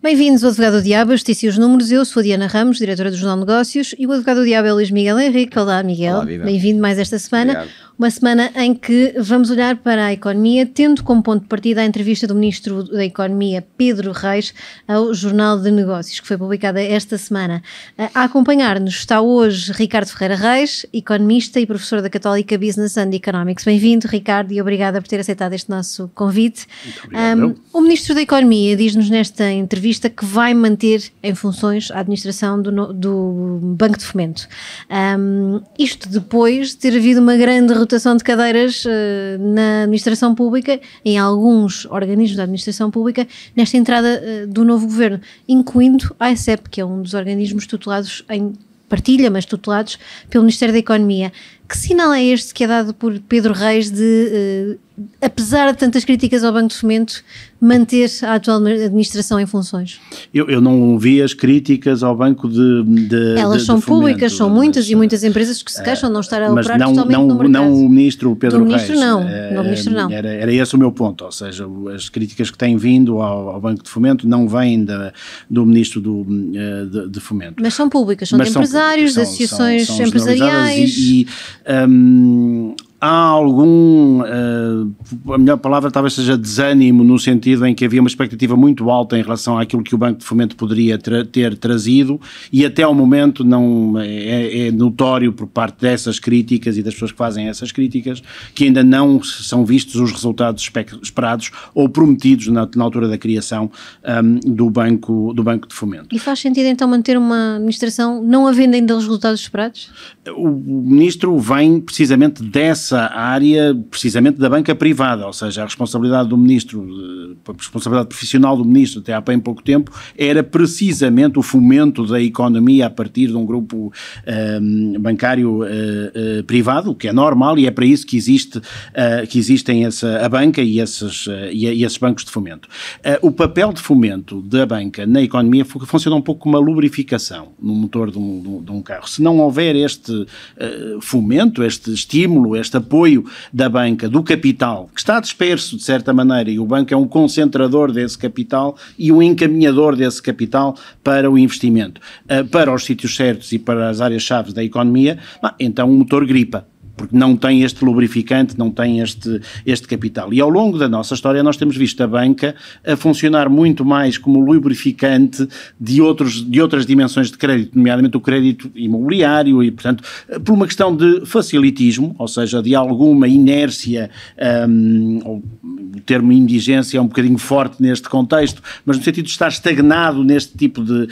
Bem-vindos ao Advogado do Diabo, Justiça e os Números. Eu sou a Diana Ramos, diretora do Jornal de Negócios, e o Advogado do Diabo é o Luís Miguel Henrique. Olá, Miguel. Olá, bem-vindo mais esta semana. Obrigado. Uma semana em que vamos olhar para a economia, tendo como ponto de partida a entrevista do Ministro da Economia, Pedro Reis, ao Jornal de Negócios, que foi publicada esta semana. A acompanhar-nos está hoje Ricardo Ferreira Reis, economista e professor da Católica Business and Economics. Bem-vindo, Ricardo, e obrigada por ter aceitado este nosso convite. Muito obrigado. O Ministro da Economia diz-nos nesta entrevista que vai manter em funções a administração do Banco de Fomento. Isto depois de ter havido uma grande rotação de cadeiras na administração pública, em alguns organismos da administração pública, nesta entrada do novo governo, incluindo a AECEP, que é um dos organismos tutelados em partilha, mas tutelados pelo Ministério da Economia. Que sinal é este que é dado por Pedro Reis de, apesar de tantas críticas ao Banco de Fomento, manter a atual administração em funções? Eu não vi as críticas ao Banco de Elas são de Fomento, públicas, são muitas e muitas empresas que se queixam de não estar a mas operar totalmente no mercado. não o Ministro Pedro Reis. O Ministro não. Era esse o meu ponto, ou seja, as críticas que têm vindo ao Banco de Fomento não vêm do Ministro de Fomento. Mas são públicas, são de empresários, de associações empresariais. Há algum, a melhor palavra talvez seja desânimo, no sentido em que havia uma expectativa muito alta em relação àquilo que o Banco de Fomento poderia ter trazido, e até ao momento não é notório por parte dessas críticas e das pessoas que fazem essas críticas que ainda não são vistos os resultados esperados ou prometidos na altura da criação do Banco de Fomento. E faz sentido então manter uma administração não havendo ainda os resultados esperados? O Ministro vem precisamente dessa área, precisamente da banca privada, ou seja, a responsabilidade do Ministro, a responsabilidade profissional do Ministro até há bem pouco tempo, era precisamente o fomento da economia a partir de um grupo bancário privado, o que é normal, e é para isso que existem a banca e esses bancos de fomento. O papel de fomento da banca na economia funciona um pouco como uma lubrificação no motor de um carro. Se não houver este fomento, este estímulo, este apoio da banca, do capital, que está disperso de certa maneira, e o banco é um concentrador desse capital e um encaminhador desse capital para o investimento, para os sítios certos e para as áreas-chave da economia, então o motor gripa, porque não tem este lubrificante, não tem este capital. E ao longo da nossa história nós temos visto a banca a funcionar muito mais como lubrificante de outras dimensões de crédito, nomeadamente o crédito imobiliário, e portanto por uma questão de facilitismo, ou seja, de alguma inércia, o termo indigência é um bocadinho forte neste contexto, mas no sentido de estar estagnado neste tipo de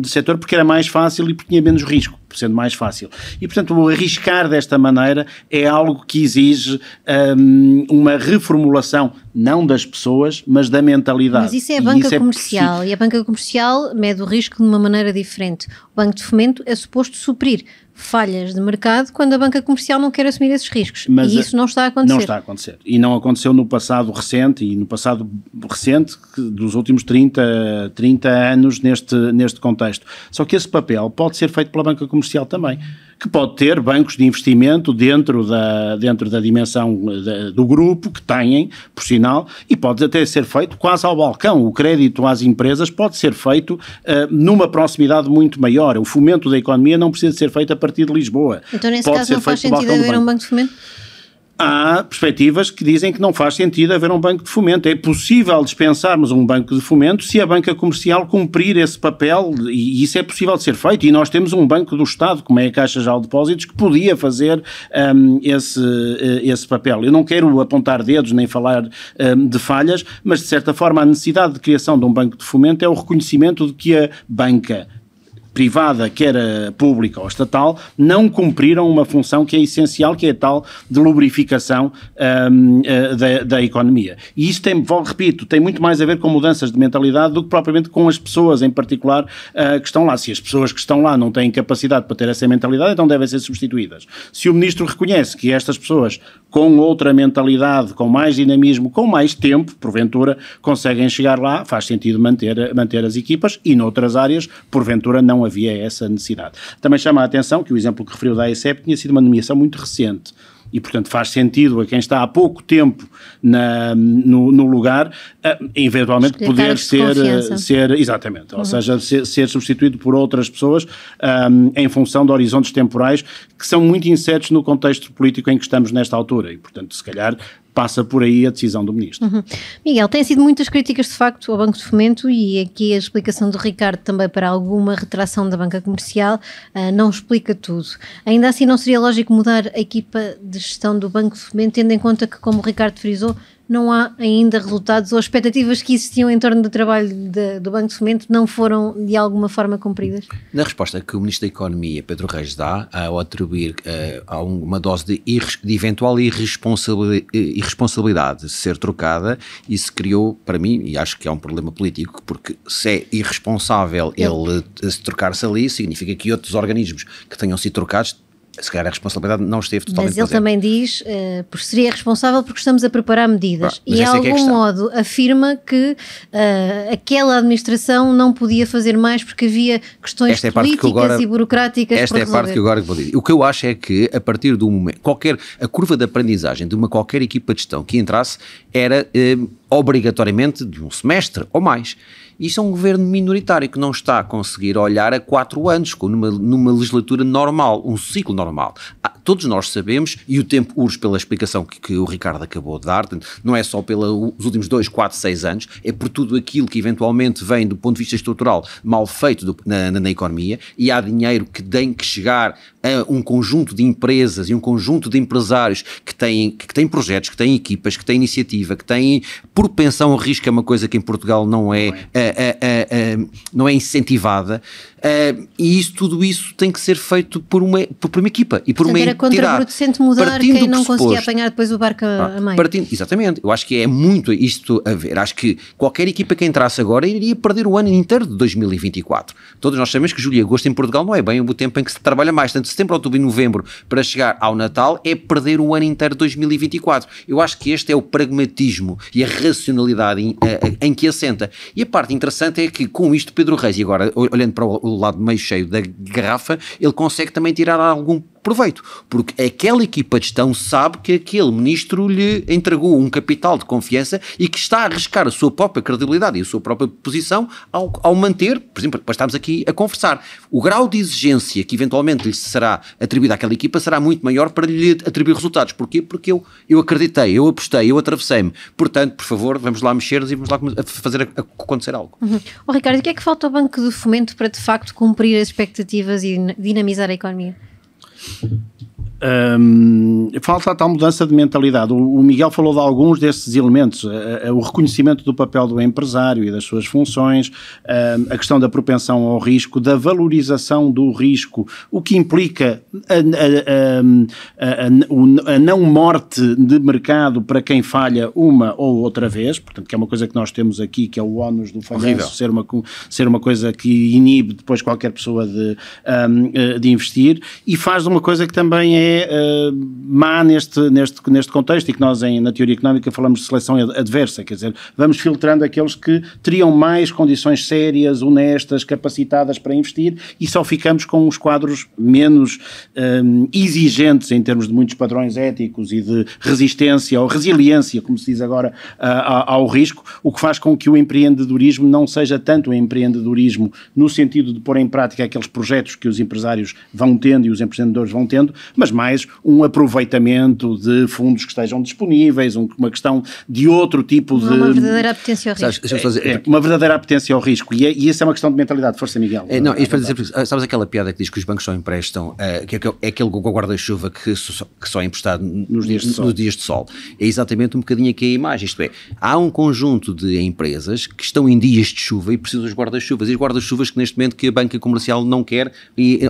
setor, porque era mais fácil e porque tinha menos risco, sendo mais fácil. E, portanto, o arriscar desta maneira é algo que exige uma reformulação, não das pessoas, mas da mentalidade. Mas isso é a banca comercial, e a banca comercial mede o risco de uma maneira diferente. O Banco de Fomento é suposto suprir falhas de mercado quando a banca comercial não quer assumir esses riscos. Mas e isso não está a acontecer. Não está a acontecer. E não aconteceu no passado recente, e no passado recente dos últimos 30 anos neste contexto. Só que esse papel pode ser feito pela banca comercial também, que pode ter bancos de investimento dentro da dimensão do grupo, que têm, por sinal, e pode até ser feito quase ao balcão. O crédito às empresas pode ser feito numa proximidade muito maior. O fomento da economia não precisa ser feito a partir de Lisboa. Então, nesse caso, não faz sentido haver um banco de fomento? Há perspectivas que dizem que não faz sentido haver um banco de fomento. É possível dispensarmos um banco de fomento se a banca comercial cumprir esse papel, e isso é possível de ser feito, e nós temos um banco do Estado, como é a Caixa Geral de Depósitos, que podia fazer esse papel. Eu não quero apontar dedos nem falar de falhas, mas de certa forma a necessidade de criação de um banco de fomento é o reconhecimento de que a banca privada, quer a pública ou estatal, não cumpriram uma função que é essencial, que é a tal de lubrificação da economia. E isso repito, tem muito mais a ver com mudanças de mentalidade do que propriamente com as pessoas em particular que estão lá. Se as pessoas que estão lá não têm capacidade para ter essa mentalidade, então devem ser substituídas. Se o Ministro reconhece que estas pessoas com outra mentalidade, com mais dinamismo, com mais tempo, porventura, conseguem chegar lá, faz sentido manter as equipas, e noutras áreas, porventura, não havia essa necessidade. Também chama a atenção que o exemplo que referiu da AECEP tinha sido uma nomeação muito recente. e, portanto, faz sentido a quem está há pouco tempo no lugar, eventualmente poder ser exatamente, ou seja, ser substituído por outras pessoas em função de horizontes temporais que são muito incertos no contexto político em que estamos nesta altura e, portanto, se calhar passa por aí a decisão do Ministro. Miguel, têm sido muitas críticas de facto ao Banco de Fomento e aqui a explicação do Ricardo também para alguma retração da banca comercial não explica tudo. Ainda assim não seria lógico mudar a equipa de gestão do Banco de Fomento, tendo em conta que, como o Ricardo frisou, não há ainda resultados ou expectativas que existiam em torno do trabalho do Banco de Fomento não foram de alguma forma cumpridas? Na resposta que o Ministro da Economia, Pedro Reis, dá ao atribuir a uma dose de eventual irresponsabilidade de ser trocada, isso criou, para mim, e acho que é um problema político, porque se é irresponsável ele se trocar-se ali, significa que outros organismos que tenham sido trocados, se calhar a responsabilidade não esteve totalmente presente. Mas ele também diz, seria responsável porque estamos a preparar medidas e de algum modo afirma que aquela administração não podia fazer mais porque havia questões políticas e burocráticas esta para resolver. Esta é a parte que eu agora vou dizer. O que eu acho é que a partir do momento, a curva de aprendizagem de qualquer equipa de gestão que entrasse era obrigatoriamente de um semestre ou mais. Isso é um governo minoritário que não está a conseguir olhar a 4 anos, numa legislatura normal, um ciclo normal. Todos nós sabemos, e o tempo urge pela explicação que o Ricardo acabou de dar, não é só pelos últimos 2, 4, 6 anos, é por tudo aquilo que eventualmente vem do ponto de vista estrutural mal feito na economia, e há dinheiro que tem que chegar a um conjunto de empresas e um conjunto de empresários que têm projetos, que têm equipas, que têm iniciativa, que têm propensão ao risco, é uma coisa que em Portugal não é incentivada, e tudo isso tem que ser feito por uma equipa e por uma entidade. Era contraproducente mudar quem não conseguia apanhar depois o barco a meio. Exatamente, eu acho que é muito isto a ver. Acho que qualquer equipa que entrasse agora iria perder o ano inteiro de 2024. Todos nós sabemos que julho e agosto em Portugal não é bem o tempo em que se trabalha mais, tanto setembro, outubro e novembro para chegar ao Natal é perder o ano inteiro de 2024. Eu acho que este é o pragmatismo e a racionalidade em que assenta. E a parte interessante é que com isto Pedro Reis, e agora olhando para o lado meio cheio da garrafa, ele consegue também tirar algum proveito, porque aquela equipa de gestão sabe que aquele ministro lhe entregou um capital de confiança e que está a arriscar a sua própria credibilidade e a sua própria posição ao manter, por exemplo, para estarmos aqui a conversar. O grau de exigência que eventualmente lhe será atribuído àquela equipa será muito maior para lhe atribuir resultados. Porquê? Porque eu acreditei, eu apostei, eu atravessei-me. Portanto, por favor, vamos lá mexer-nos e vamos lá fazer acontecer algo. Ricardo, o que é que falta ao Banco de Fomento para de facto cumprir as expectativas e dinamizar a economia? Falta a tal mudança de mentalidade. O Miguel falou de alguns desses elementos, o reconhecimento do papel do empresário e das suas funções, a questão da propensão ao risco, da valorização do risco, o que implica a não morte de mercado para quem falha uma ou outra vez, portanto que é uma coisa que nós temos aqui, que é o ónus do falhanço ser uma coisa que inibe depois qualquer pessoa de investir, e faz uma coisa que também é má neste contexto, e que nós na teoria económica falamos de seleção adversa, quer dizer, vamos filtrando aqueles que teriam mais condições sérias, honestas, capacitadas para investir, e só ficamos com os quadros menos exigentes em termos de muitos padrões éticos e de resistência ou resiliência, como se diz agora, ao risco, o que faz com que o empreendedorismo não seja tanto um empreendedorismo no sentido de pôr em prática aqueles projetos que os empresários vão tendo e os empreendedores vão tendo, mas mais um aproveitamento de fundos que estejam disponíveis, uma questão de outro tipo de... Uma verdadeira apetência ao risco. Uma verdadeira apetência ao risco, e isso é uma questão de mentalidade. Força, Miguel. Isto para dizer, sabes aquela piada que diz que os bancos só emprestam, que é aquele guarda-chuva que só é emprestado nos dias de sol. É exatamente um bocadinho aqui a imagem, isto é, há um conjunto de empresas que estão em dias de chuva e precisam dos guarda-chuvas, e os guarda-chuvas que neste momento que a banca comercial não quer,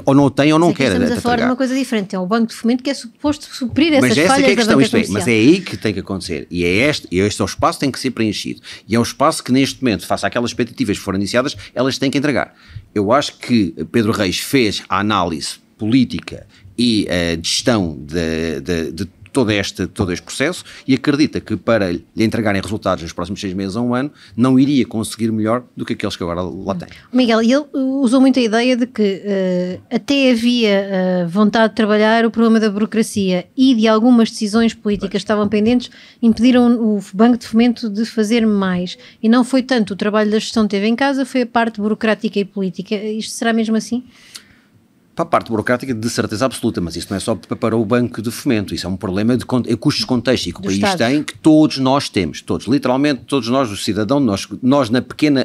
ou não tem ou não quer. Estamos a falar de uma coisa diferente, é o Banco de Fomento que é suposto suprir essas falhas da banca comercial. Mas é aí que tem que acontecer, e este é o espaço que tem que ser preenchido, e é um espaço que neste momento, face àquelas expectativas que foram iniciadas, elas têm que entregar. Eu acho que Pedro Reis fez a análise política e a gestão de todo este processo e acredita que para lhe entregarem resultados nos próximos 6 meses a um ano, não iria conseguir melhor do que aqueles que agora lá têm. Miguel, ele usou muito a ideia de que até havia vontade de trabalhar o problema da burocracia e de algumas decisões políticas que estavam pendentes impediram o Banco de Fomento de fazer mais. E não foi tanto o trabalho da gestão que teve em casa, foi a parte burocrática e política. Isto será mesmo assim? Para a parte burocrática, de certeza absoluta, mas isso não é só para o Banco de Fomento, isso é um problema de custos de contexto que o país tem, que todos nós temos, todos, literalmente todos nós, os cidadãos, nós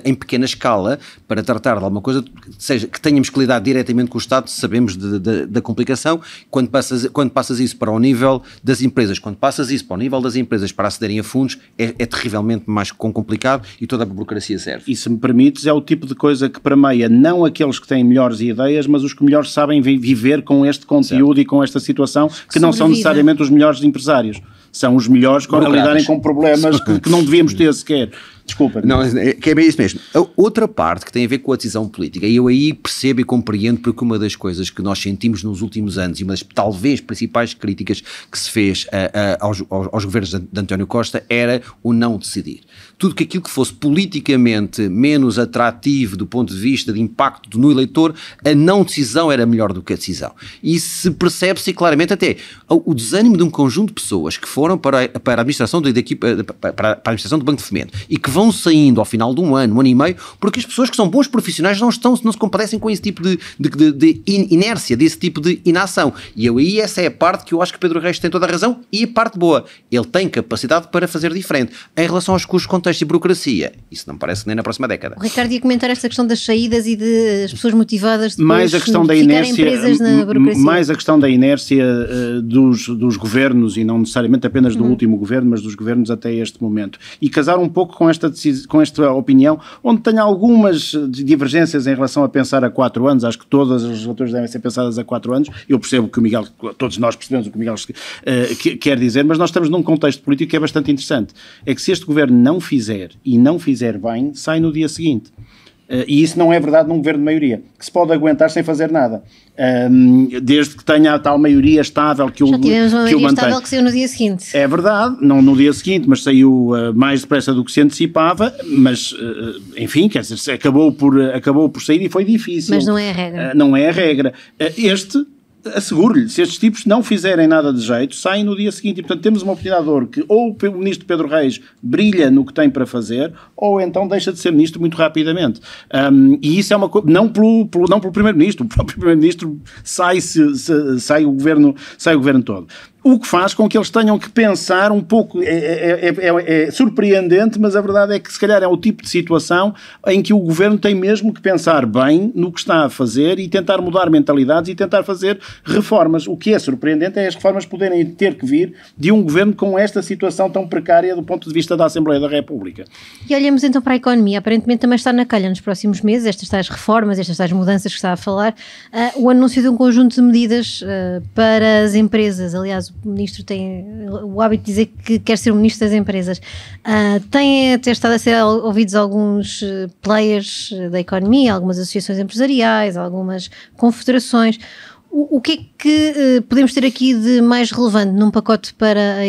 em pequena escala, para tratar de alguma coisa, seja que tenhamos que lidar diretamente com o Estado, sabemos da complicação. Quando passas isso para o nível das empresas, quando passas isso para o nível das empresas para acederem a fundos, é terrivelmente mais complicado e toda a burocracia serve. E se me permites, é o tipo de coisa que permeia não aqueles que têm melhores ideias, mas os que melhores sabem viver com este conteúdo, certo, e com esta situação, que não são necessariamente os melhores empresários, são os melhores a lidarem com problemas que não devíamos ter sequer. Desculpa. Não, que é bem isso mesmo. A outra parte que tem a ver com a decisão política, e eu aí percebo e compreendo, porque uma das coisas que nós sentimos nos últimos anos e uma das talvez principais críticas que se fez aos governos de António Costa era o não decidir. Tudo que aquilo que fosse politicamente menos atrativo do ponto de vista de impacto no eleitor, a não decisão era melhor do que a decisão. E se percebe-se claramente até o desânimo de um conjunto de pessoas que foram para a administração para a administração do Banco de Fomento e que vão saindo ao final de um ano e meio, porque as pessoas que são bons profissionais não se compadecem com esse tipo de inércia, desse tipo de inação. E aí essa é a parte que eu acho que Pedro Reis tem toda a razão, e a parte boa, ele tem capacidade para fazer diferente. Em relação aos custos, contexto e burocracia, isso não me parece nem na próxima década. O Ricardo ia comentar esta questão das saídas e de as pessoas motivadas de mais a questão da inércia, mais a questão da inércia dos governos, e não necessariamente apenas do último governo, mas dos governos até este momento. E casar um pouco com esta opinião, onde tenho algumas divergências em relação a pensar a 4 anos, acho que todas as legislaturas devem ser pensadas a 4 anos, eu percebo que o Miguel, todos nós percebemos o que o Miguel quer dizer, mas nós estamos num contexto político que é bastante interessante, é que se este governo não fizer e não fizer bem, sai no dia seguinte. E isso não é verdade num governo de maioria, que se pode aguentar sem fazer nada. Desde que tenha a tal maioria estável que o mantém. Já tivemos uma maioria estável que saiu no dia seguinte. É verdade, não no dia seguinte, mas saiu mais depressa do que se antecipava, mas enfim, quer dizer, acabou por sair e foi difícil. Mas não é a regra. Não é a regra. Asseguro-lhe, se estes tipos não fizerem nada de jeito, saem no dia seguinte. E, portanto, temos uma oportunidade de ouro que ou o ministro Pedro Reis brilha no que tem para fazer, ou então deixa de ser ministro muito rapidamente. E isso é uma coisa, não pelo primeiro-ministro, o próprio primeiro-ministro sai o governo todo. O que faz com que eles tenham que pensar um pouco, é surpreendente, mas a verdade é que se calhar é o tipo de situação em que o governo tem mesmo que pensar bem no que está a fazer e tentar mudar mentalidades e tentar fazer reformas. O que é surpreendente é as reformas poderem ter que vir de um governo com esta situação tão precária do ponto de vista da Assembleia da República. E olhamos então para a economia, aparentemente também está na calha nos próximos meses, estas tais reformas, estas tais mudanças que está a falar, o anúncio de um conjunto de medidas para as empresas. Aliás, o ministro tem o hábito de dizer que quer ser o ministro das empresas. Tem até estado a ser ouvidos alguns players da economia, algumas associações empresariais, algumas confederações. O que é que podemos ter aqui de mais relevante num pacote para a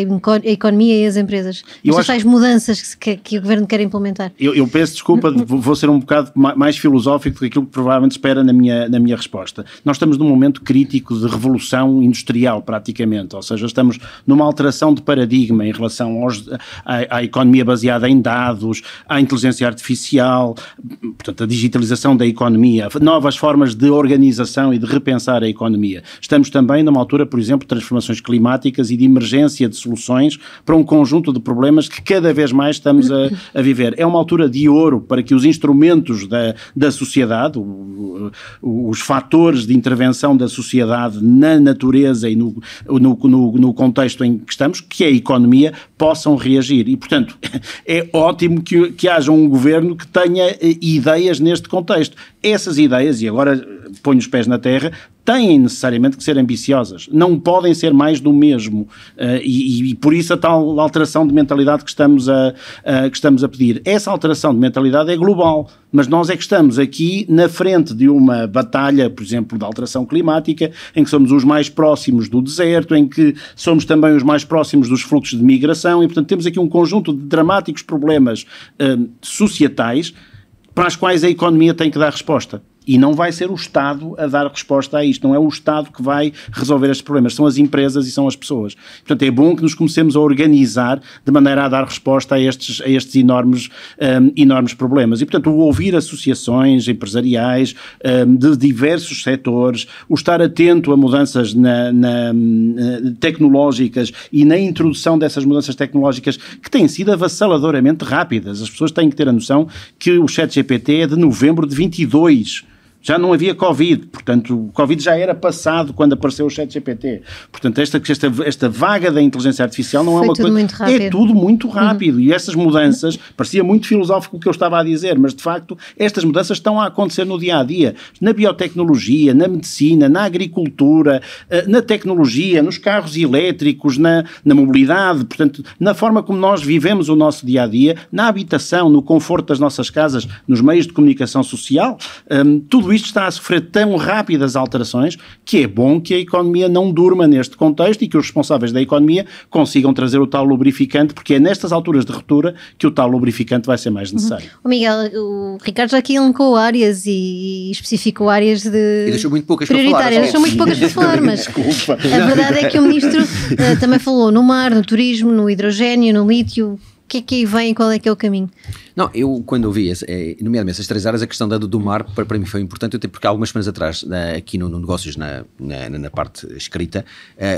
economia e as empresas? Estas tais mudanças que o Governo quer implementar. Eu peço desculpa, vou ser um bocado mais filosófico do que aquilo que provavelmente espera na minha resposta. Nós estamos num momento crítico de revolução industrial, praticamente, ou seja, estamos numa alteração de paradigma em relação à economia baseada em dados, à inteligência artificial, portanto, a digitalização da economia, novas formas de organização e de repensar a economia. Estamos também numa altura, por exemplo, de transformações climáticas e de emergência de soluções para um conjunto de problemas que cada vez mais estamos a viver. É uma altura de ouro para que os instrumentos da sociedade, os fatores de intervenção da sociedade na natureza e no contexto em que estamos, que é a economia, possam reagir. E, portanto, é ótimo que haja um governo que tenha ideias neste contexto. Essas ideias, e agora ponho os pés na terra, têm necessariamente que ser ambiciosas, não podem ser mais do mesmo, e por isso a tal alteração de mentalidade que estamos a pedir. Essa alteração de mentalidade é global, mas nós é que estamos aqui na frente de uma batalha, por exemplo, de alteração climática, em que somos os mais próximos do deserto, em que somos também os mais próximos dos fluxos de migração, e portanto temos aqui um conjunto de dramáticos problemas societais para os quais a economia tem que dar resposta. E não vai ser o Estado a dar resposta a isto, não é o Estado que vai resolver estes problemas, são as empresas e são as pessoas. Portanto, é bom que nos comecemos a organizar de maneira a dar resposta a estes enormes problemas. E, portanto, o ouvir associações empresariais de diversos setores, o estar atento a mudanças tecnológicas e na introdução dessas mudanças tecnológicas que têm sido avassaladoramente rápidas. As pessoas têm que ter a noção que o ChatGPT é de novembro de 22. Já não havia Covid, portanto, o Covid já era passado quando apareceu o ChatGPT. Portanto, esta vaga da inteligência artificial não é uma coisa... Muito rápido. É tudo muito rápido. E essas mudanças, parecia muito filosófico o que eu estava a dizer, mas de facto, estas mudanças estão a acontecer no dia a dia. Na biotecnologia, na medicina, na agricultura, na tecnologia, nos carros elétricos, na mobilidade, portanto, na forma como nós vivemos o nosso dia a dia, na habitação, no conforto das nossas casas, nos meios de comunicação social, tudo isto está a sofrer tão rápidas alterações que é bom que a economia não durma neste contexto e que os responsáveis da economia consigam trazer o tal lubrificante, porque é nestas alturas de ruptura que o tal lubrificante vai ser mais necessário. Miguel, o Ricardo já aqui elencou áreas e especificou áreas de e deixou muito poucas prioritárias, para falar. Deixou muito poucas para falar, mas Desculpa. A verdade é que o Ministro também falou no mar, no turismo, no hidrogénio, no lítio. O que é que aí vem e qual é que é o caminho? Não, eu quando ouvi, nomeadamente essas 3 áreas, a questão do mar para mim foi importante, até porque há algumas semanas atrás, aqui no Negócios, na parte escrita,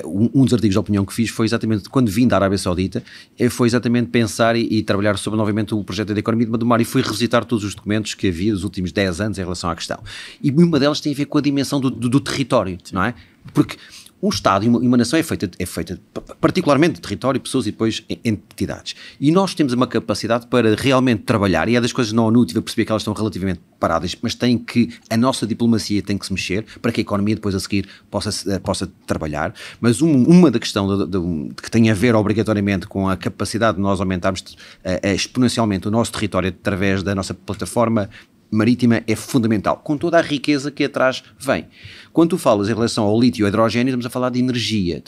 um dos artigos de opinião que fiz foi exatamente, quando vim da Arábia Saudita, foi exatamente pensar e trabalhar sobre novamente o projeto da economia do mar, e fui revisitar todos os documentos que havia dos últimos 10 anos em relação à questão. E uma delas tem a ver com a dimensão do território, não é? Porque um Estado e uma nação é feita particularmente de território, pessoas e depois entidades. E nós temos uma capacidade para realmente trabalhar, e é das coisas na ONU, tive a perceber que elas estão relativamente paradas, mas a nossa diplomacia tem que se mexer para que a economia depois a seguir possa trabalhar. Mas uma da questão que tem a ver obrigatoriamente com a capacidade de nós aumentarmos exponencialmente o nosso território através da nossa plataforma marítima é fundamental, com toda a riqueza que atrás vem. Quando tu falas em relação ao lítio e ao hidrogênio, estamos a falar de energia,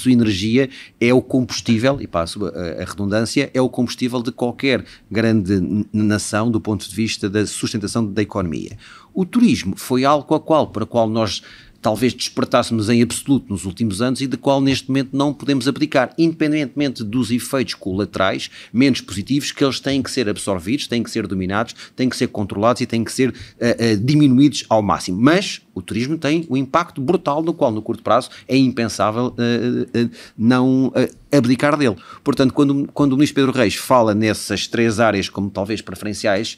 energia é o combustível, e passo a redundância, é o combustível de qualquer grande nação do ponto de vista da sustentação da economia. O turismo foi algo para o qual nós talvez despertássemos em absoluto nos últimos anos e de qual neste momento não podemos abdicar, independentemente dos efeitos colaterais menos positivos, que eles têm que ser absorvidos, têm que ser dominados, têm que ser controlados e têm que ser diminuídos ao máximo. Mas o turismo tem um impacto brutal no qual no curto prazo é impensável não abdicar dele. Portanto, quando o Ministro Pedro Reis fala nessas 3 áreas como talvez preferenciais,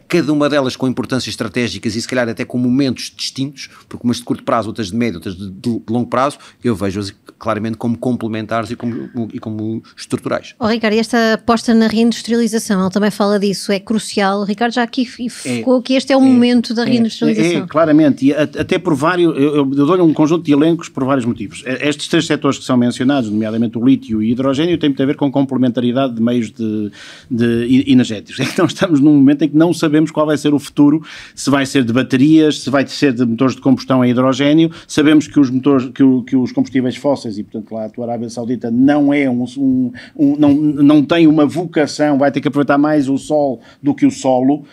cada uma delas com importâncias estratégicas e se calhar até com momentos distintos, porque umas de curto prazo, outras de médio, outras de longo prazo, eu vejo-as claramente como complementares e como estruturais. Ricardo, e esta aposta na reindustrialização, ele também fala disso, é crucial. O Ricardo já aqui ficou que este é o momento da reindustrialização. Claramente, e até por vários, eu dou-lhe um conjunto de elencos por vários motivos. Estes 3 setores que são mencionados, nomeadamente o lítio e o hidrogênio, têm muito a ver com complementaridade de meios de energéticos. Então estamos num momento em que não sabemos qual vai ser o futuro, se vai ser de baterias, se vai ser de motores de combustão a hidrogênio. Sabemos que os combustíveis fósseis, e portanto lá a tua Arábia Saudita não é não tem uma vocação, vai ter que aproveitar mais o sol do que o solo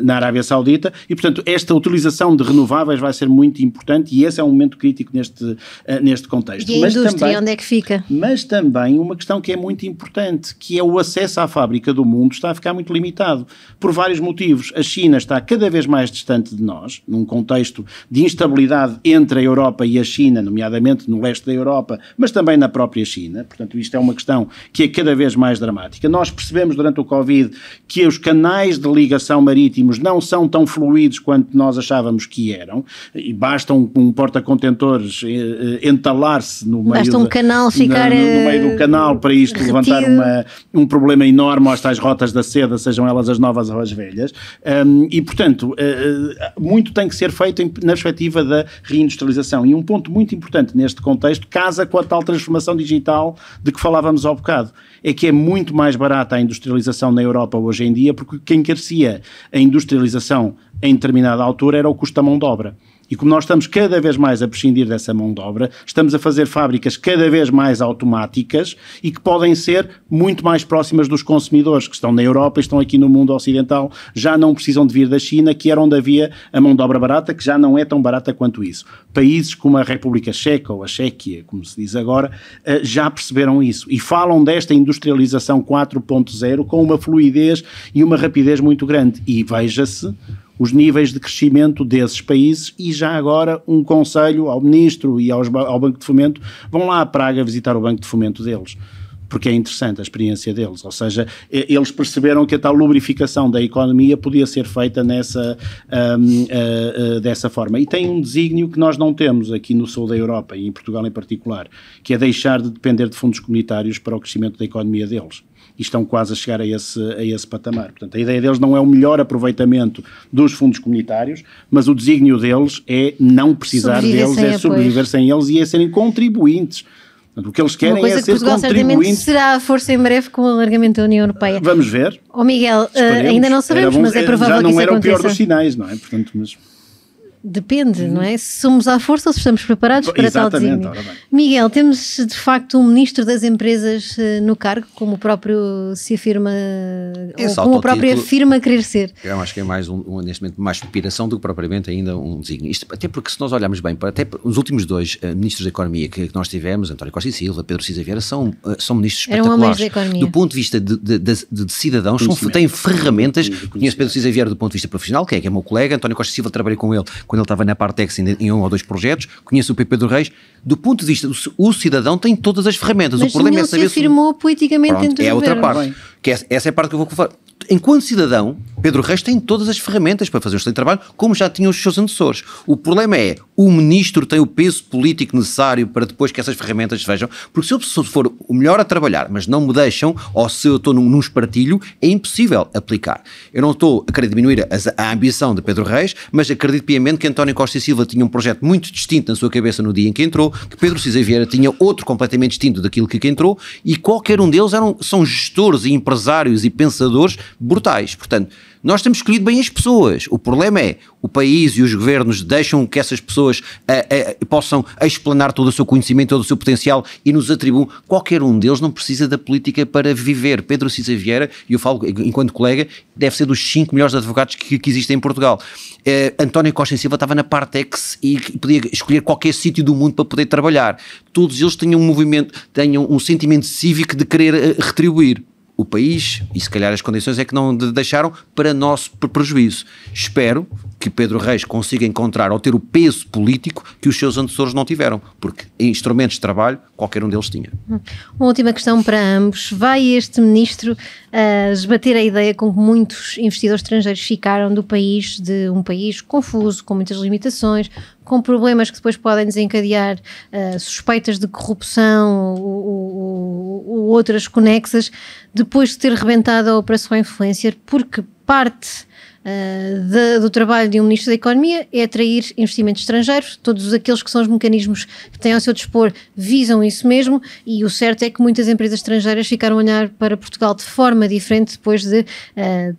na Arábia Saudita, e portanto esta utilização de renováveis vai ser muito importante, e esse é um momento crítico neste contexto. E a indústria, onde é que fica? Mas também uma questão que é muito importante, que é o acesso à fábrica do mundo está a ficar muito limitado, por vários motivos. A China está cada vez mais distante de nós, num contexto de instabilidade entre a Europa e a China, nomeadamente no leste da Europa, mas também na própria China. Portanto, isto é uma questão que é cada vez mais dramática. Nós percebemos durante o Covid que os canais de ligação marítimos não são tão fluidos quanto nós achávamos que eram, e basta um porta-contentores entalar-se no meio do canal para isto retido. Levantar um problema enorme às tais rotas da seda, sejam elas as novas novas ou as velhas, e portanto muito tem que ser feito na perspectiva da reindustrialização, e um ponto muito importante neste contexto casa com a tal transformação digital de que falávamos há bocado, é que é muito mais barata a industrialização na Europa hoje em dia, porque quem carecia a industrialização em determinada altura era o custo da mão de obra. E como nós estamos cada vez mais a prescindir dessa mão de obra, estamos a fazer fábricas cada vez mais automáticas e que podem ser muito mais próximas dos consumidores que estão na Europa e estão aqui no mundo ocidental, já não precisam de vir da China, que era onde havia a mão de obra barata, que já não é tão barata quanto isso. Países como a República Checa, ou a Chequia, como se diz agora, já perceberam isso e falam desta industrialização 4.0 com uma fluidez e uma rapidez muito grande. E veja-se os níveis de crescimento desses países, e já agora um conselho ao Ministro e ao Banco de Fomento: vão lá a Praga visitar o Banco de Fomento deles, porque é interessante a experiência deles, ou seja, eles perceberam que a tal lubrificação da economia podia ser feita dessa forma. E tem um desígnio que nós não temos aqui no sul da Europa, e em Portugal em particular, que é deixar de depender de fundos comunitários para o crescimento da economia deles. E estão quase a chegar a esse patamar. Portanto, a ideia deles não é o melhor aproveitamento dos fundos comunitários, mas o desígnio deles é não precisar deles, é sobreviver sem eles e é serem contribuintes. Portanto, o que eles querem é ser Portugal contribuintes. Será a força em breve com o alargamento da União Europeia. Vamos ver. Miguel, ainda não sabemos, mas é provável que isso aconteça. Já não era o pior dos sinais, não é? Portanto, mas... Depende, não é? Se somos à força ou se estamos preparados para tal desígnio. Ora bem. Miguel, temos de facto um Ministro das Empresas no cargo, como o próprio se afirma, ou como a própria afirma querer ser. Eu acho que é mais, neste momento, mais aspiração do que propriamente ainda um desígnio. Isto, até porque se nós olharmos bem, até os últimos dois Ministros da Economia que nós tivemos, António Costa e Silva, Pedro Cisa Vieira, são ministros espetaculares. Da economia. Do ponto de vista de cidadãos, têm ferramentas. Conheço Pedro Cisa Vieira do ponto de vista profissional, que é meu colega. António Costa e Silva, trabalhei com ele quando ele estava na Partex em 1 ou 2 projetos. Conheço o Pedro Reis. Do ponto de vista, o cidadão tem todas as ferramentas. Mas o problema é se saber afirmou politicamente dentro do é outra governo. parte. Que essa é a parte que eu vou falar. Enquanto cidadão, Pedro Reis tem todas as ferramentas para fazer o excelente trabalho, como já tinham os seus antecessores. O problema é, o ministro tem o peso político necessário para depois que essas ferramentas se vejam, porque se eu for o melhor a trabalhar, mas não me deixam, ou se eu estou num espartilho, é impossível aplicar. Eu não estou a querer diminuir a ambição de Pedro Reis, mas acredito piamente que António Costa e Silva tinha um projeto muito distinto na sua cabeça no dia em que entrou, que Pedro Cisa Vieira tinha outro completamente distinto daquilo que entrou, e qualquer um deles são gestores e empresários e pensadores brutais. Portanto, nós temos escolhido bem as pessoas. O problema é, o país e os governos deixam que essas pessoas possam explanar todo o seu conhecimento, todo o seu potencial e nos atribuam. Qualquer um deles não precisa da política para viver. Pedro Cisa Vieira, e eu falo enquanto colega, deve ser dos 5 melhores advogados que existem em Portugal. António Costa e Silva estava na Partex e podia escolher qualquer sítio do mundo para poder trabalhar. Todos eles tinham um sentimento cívico de querer retribuir. O país, e se calhar as condições é que não deixaram, para nosso prejuízo. Espero que Pedro Reis consiga encontrar ou ter o peso político que os seus antecessores não tiveram, porque instrumentos de trabalho qualquer um deles tinha. Uma última questão para ambos. Vai este ministro esbater a ideia com que muitos investidores estrangeiros ficaram do país, de um país confuso, com muitas limitações, com problemas que depois podem desencadear suspeitas de corrupção ou outras conexas, depois de ter rebentado a Operação Influencer, porque parte do trabalho de um Ministro da Economia é atrair investimentos estrangeiros. Todos aqueles que são os mecanismos que têm ao seu dispor visam isso mesmo, e o certo é que muitas empresas estrangeiras ficaram a olhar para Portugal de forma diferente depois de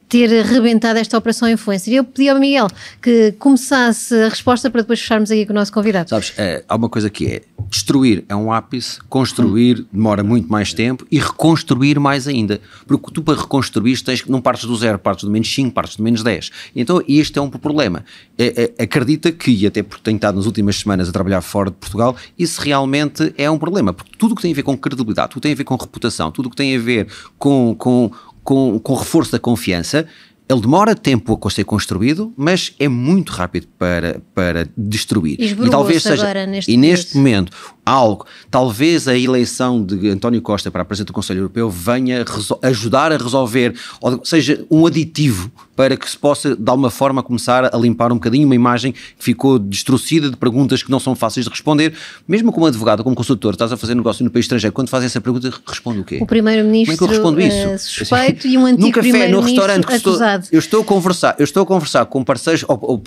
ter rebentado esta Operação Influencer. E eu pedi ao Miguel que começasse a resposta para depois fecharmos aqui com o nosso convidado. Sabes, há uma coisa que é, destruir é um ápice, construir demora muito mais tempo e reconstruir mais ainda, porque tu para reconstruir não partes do 0, partes do -5, partes do -10. Então este é um problema. Acredita que, e até porque tenho estado nas últimas semanas a trabalhar fora de Portugal, isso realmente é um problema, porque tudo o que tem a ver com credibilidade, tudo o que tem a ver com reputação, tudo o que tem a ver com reforço da confiança, ele demora tempo a ser construído, mas é muito rápido para destruir. E talvez seja, neste momento, algo. Talvez a eleição de António Costa para a presidente do Conselho Europeu venha ajudar a resolver, ou seja, um aditivo para que se possa, de alguma forma, começar a limpar um bocadinho uma imagem que ficou destruída de perguntas que não são fáceis de responder. Mesmo como advogado, como consultor, estás a fazer negócio no país estrangeiro, quando fazem essa pergunta, responde o quê? O primeiro-ministro como é que eu respondo isso? Suspeito e um antigo primeiro-ministro acusado. Eu estou a conversar com parceiros ou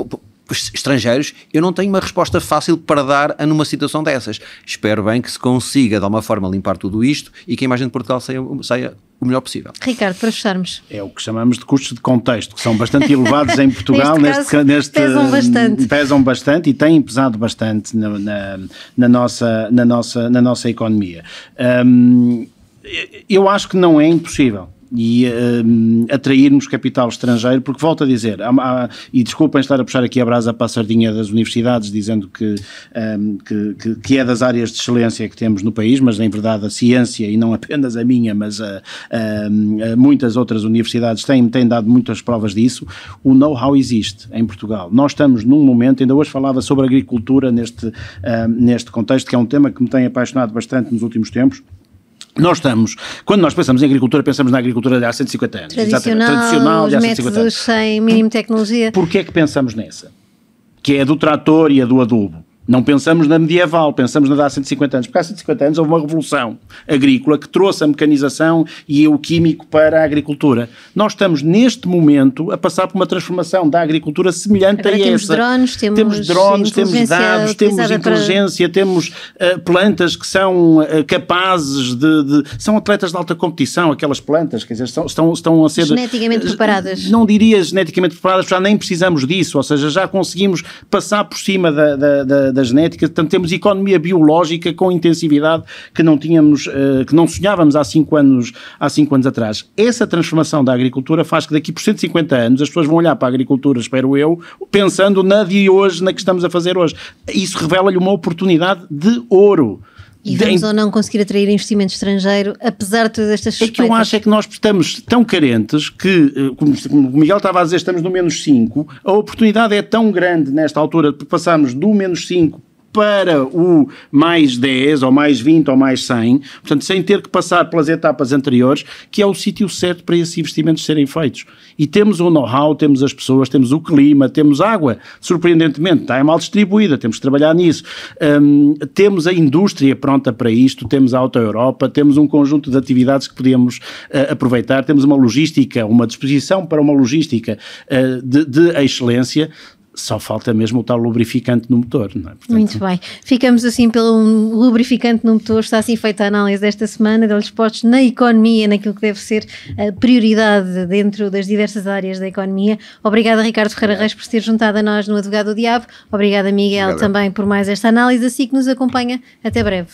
estrangeiros, eu não tenho uma resposta fácil para dar numa situação dessas. Espero bem que se consiga, de alguma forma, limpar tudo isto e que a imagem de Portugal saia o melhor possível. Ricardo, para fecharmos. É o que chamamos de custos de contexto, que são bastante elevados em Portugal. Pesam bastante. Pesam bastante e têm pesado bastante na nossa economia. Eu acho que não é impossível atrairmos capital estrangeiro, porque volto a dizer, e desculpem estar a puxar aqui a brasa para a sardinha das universidades, dizendo que é das áreas de excelência que temos no país, mas em verdade a ciência, e não apenas a minha, mas muitas outras universidades têm dado muitas provas disso. O know-how existe em Portugal. Nós estamos num momento, ainda hoje falava sobre agricultura neste contexto, que é um tema que me tem apaixonado bastante nos últimos tempos. Quando nós pensamos em agricultura, pensamos na agricultura de há 150 anos. Tradicional, de há 150 anos. Sem mínimo tecnologia. Porquê é que pensamos nessa? Que é a do trator e a do adubo. Não pensamos na medieval, pensamos na de há 150 anos, porque há 150 anos houve uma revolução agrícola que trouxe a mecanização e o químico para a agricultura. Nós estamos neste momento a passar por uma transformação da agricultura semelhante a essa. Temos drones, temos dados, temos inteligência, temos plantas que são capazes são atletas de alta competição, aquelas plantas, quer dizer, estão a ser... Geneticamente preparadas. Não diria geneticamente preparadas, já nem precisamos disso, ou seja, já conseguimos passar por cima da genética, portanto temos economia biológica com intensividade que não tínhamos, que não sonhávamos há 5 anos atrás. Essa transformação da agricultura faz que daqui por 150 anos as pessoas vão olhar para a agricultura, espero eu, pensando na de hoje, na que estamos a fazer hoje. Isso revela-lhe uma oportunidade de ouro. E vamos ou não conseguir atrair investimento estrangeiro, apesar de todas estas suspeitas? É que eu acho que nós estamos tão carentes que, como o Miguel estava a dizer, estamos no -5, a oportunidade é tão grande nesta altura de passarmos do -5 para o +10 ou +20 ou +100, portanto sem ter que passar pelas etapas anteriores, que é o sítio certo para esses investimentos serem feitos. E temos o know-how, temos as pessoas, temos o clima, temos água, surpreendentemente, está mal distribuída, temos que trabalhar nisso. Temos a indústria pronta para isto, temos a Auto Europa, temos um conjunto de atividades que podemos aproveitar, temos uma logística, uma disposição para uma logística de excelência. Só falta mesmo o tal lubrificante no motor, não é? Portanto, muito bem. Ficamos assim pelo lubrificante no motor. Está assim feita a análise desta semana, de olhos postos na economia, naquilo que deve ser a prioridade dentro das diversas áreas da economia. Obrigada, Ricardo Ferreira Reis, por se ter juntado a nós no Advogado do Diabo. Obrigada, Miguel, também por mais esta análise. Assim que nos acompanha. Até breve.